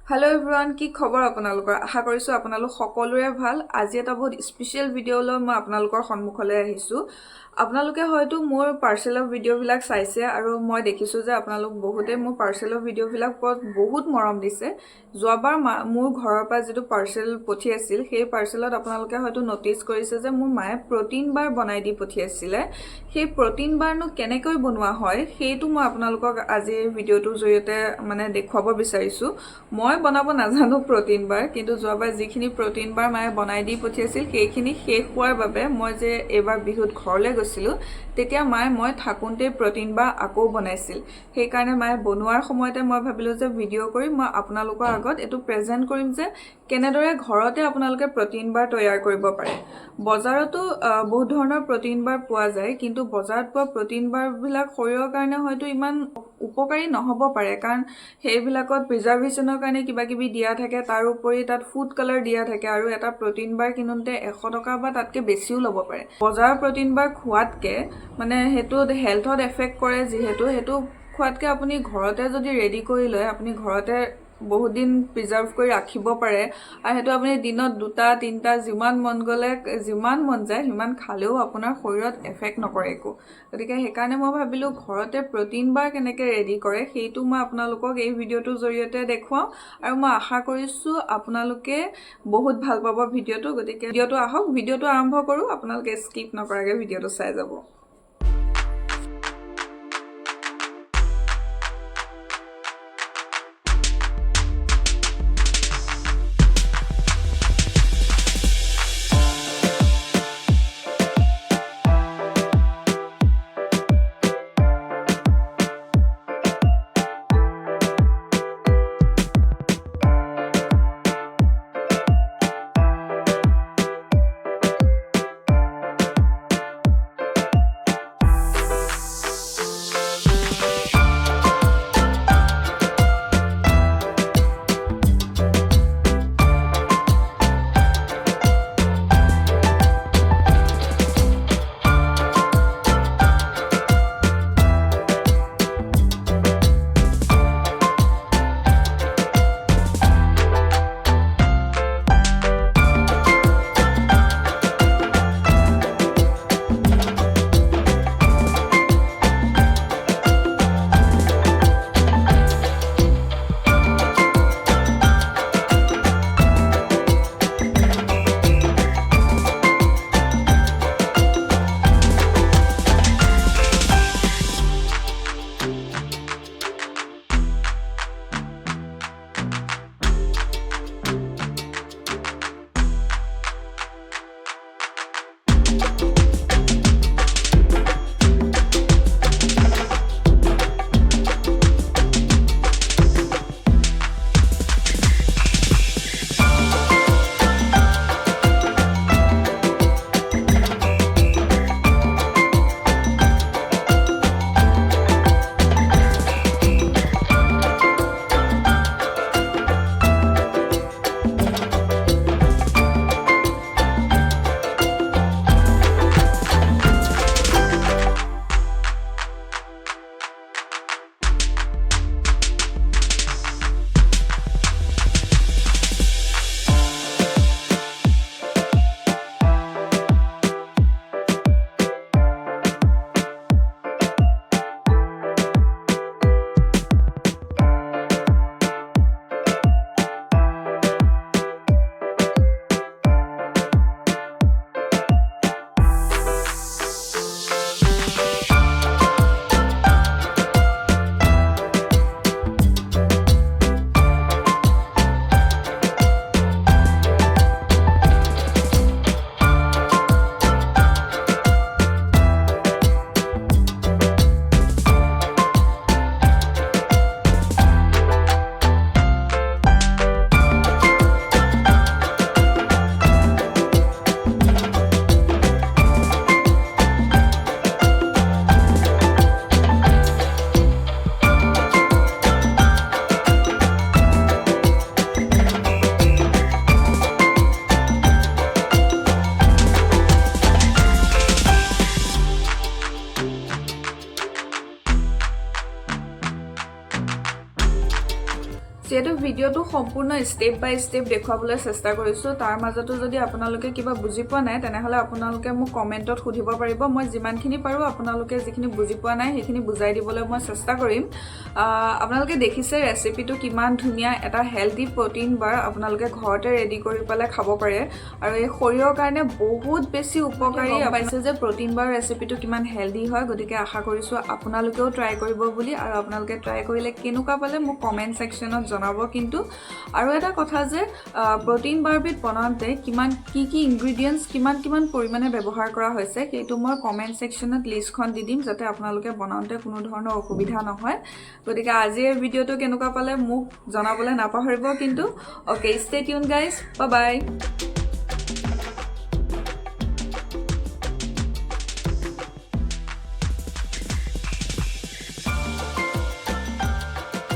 Hello everyone, কি খবৰ আপোনালোকৰ আশা কৰিছো আপোনালোক সকলোৰে ভাল আজি এটা বহুত স্পেশাল ভিডিও লৈ মই আপোনালোকৰ সন্মুখলৈ আহিছো আপোনালোকে হয়তো মোৰ পাৰ্সেলৰ ভিডিও বিলাক চাইছে আৰু মই দেখিছো যে আপোনালোক বহুতে মোৰ পাৰ্সেলৰ ভিডিও বিলাক বহুত মৰম দিছে যোৱাবাৰ মোৰ ঘৰৰ পৰা যেটো পাৰ্সেল পঠিয়াইছিল সেই পাৰ্সেলত আপোনালোকে হয়তো নটিস কৰিছে যে মোৰ মায়ে প্ৰটিন বাৰ বনাই দি পঠিয়াইছিলে সেই প্ৰটিন বাৰনো কেনেকৈ বনোৱা হয় সেইটো মই আপোনালোকক আজি ভিডিওটোৰ জৰিয়তে মানে দেখুৱাব বিচাৰিছো মই বনাব নাজানো প্ৰটিন বাৰ কিন্তু যোৱাবাৰ যিখিনি প্ৰটিন বাৰ মায়ে বনাই দি পঠিয়াইছিল সেইখিনি শেষ হোৱাৰ বাবে মই যে এবাৰ বিহুত ঘৰলৈ গৈছিলো তেতিয়া মায়ে মই থাকুনতে প্ৰটিন বাৰ আকৌ বনাইছিল সেই কাৰণে মায়ে বনোৱাৰ সময়তে মই ভাবিলো যে ভিডিও কৰি মই আপোনালোকৰ আগত এটো প্ৰেজেন্ট কৰিম যে কেনেদৰে ঘৰতে আপোনালোকে প্ৰটিন বাৰ তৈয়াৰ কৰিব পাৰে বজাৰতো বহুত ধৰণৰ প্ৰটিন বাৰ পোৱা যায় কিন্তু বজাৰত পোৱা প্ৰটিন বাৰ বিলাক শৰীৰৰ কাৰণে হয়তো ইমান উপকাৰী নহব পাৰে কাৰণ সেইবিলাকত প্ৰিজাৰ্ভেশ্যনৰ কাৰণে কিবা কিবি দিয়া থাকে তাৰ উপৰি তাত ফুড কালাৰ দিয়া থাকে আৰু এটা প্ৰটিন বাৰ কিনুনতে 100 টকা বা তাতকে বেছিও ল'ব পাৰে বজাৰৰ প্ৰটিন বাৰ খোৱাতকে মানে হেতু হেলথত এফেক্ট কৰে যিহেতু হেতু খোৱাতকে আপুনি ঘৰতে যদি ৰেডি কৰি লয় আপুনি ঘৰতে বহুত দিন প্ৰিজাৰ্ভ কৰি ৰাখিব পাৰে আৰু হেতু আপুনি দিনত দুটা তিনটা যিমান মন গলে যিমান মন যায় হিমান খালেও আপোনাৰ শৰীৰত এফেক্ট নকৰে একো গতিকে হেকাৰণে মই ভাবিলো ঘৰতে প্ৰটিন বাৰ কেনেকৈ ৰেডি কৰে সেইটো মই আপোনালোকক এই ভিডিওটোৰ জৰিয়তে দেখুৱাও আৰু মই আশা কৰিছো আপোনালোকে বহুত ভাল পাব ভিডিওটো গতিকে ভিডিওটো আহক ভিডিওটো আৰম্ভ কৰো আপোনালোকে স্কিপ নকৰাকৈ ভিডিওটো চাই যাব যিহেতু ভিডিঅ'টো সম্পূৰ্ণ ষ্টেপ বাই ষ্টেপ দেখুৱাবলৈ চেষ্টা কৰিছোঁ তাৰ মাজতো যদি আপোনালোকে কিবা বুজি পোৱা নাই তেনেহ'লে আপোনালোকে মোক কমেণ্টত সুধিব পাৰিব মই যিমানখিনি পাৰোঁ আপোনালোকে যিখিনি বুজি পোৱা নাই সেইখিনি বুজাই দিবলৈ মই চেষ্টা কৰিম আপোনালোকে দেখিছে ৰেচিপিটো কিমান ধুনীয়া এটা হেল্ডি প্ৰটিন বাৰ আপোনালোকে ঘৰতে ৰেডি কৰি পেলাই খাব পাৰে আৰু এই শৰীৰৰ কাৰণে বহুত বেছি উপকাৰী পাইছে যে প্ৰটিন বাৰ ৰেচিপিটো কিমান হেল্ডি হয় গতিকে আশা কৰিছোঁ আপোনালোকেও ট্ৰাই কৰিব বুলি আৰু আপোনালোকে ট্ৰাই কৰিলে কেনেকুৱা পালে মোক কমেণ্ট ছেকশ্যনত জনাব কিন্তু আৰু এটা কথা যে প্ৰটিন বাৰবিট বনাওঁতে কিমান কি ইনগ্ৰেডিয়েণ্টছ কিমান পৰিমাণে ব্যৱহাৰ কৰা হৈছে সেইটো মই কমেণ্ট ছেকশ্যনত লিষ্টখন দি দিম যাতে আপোনালোকে বনাওঁতে কোনো ধৰণৰ অসুবিধা নহয় গতিকে আজিৰ ভিডিঅ'টো কেনেকুৱা পালে মোক জনাবলৈ নাপাহৰিব কিন্তু okay stay tune guys bye bye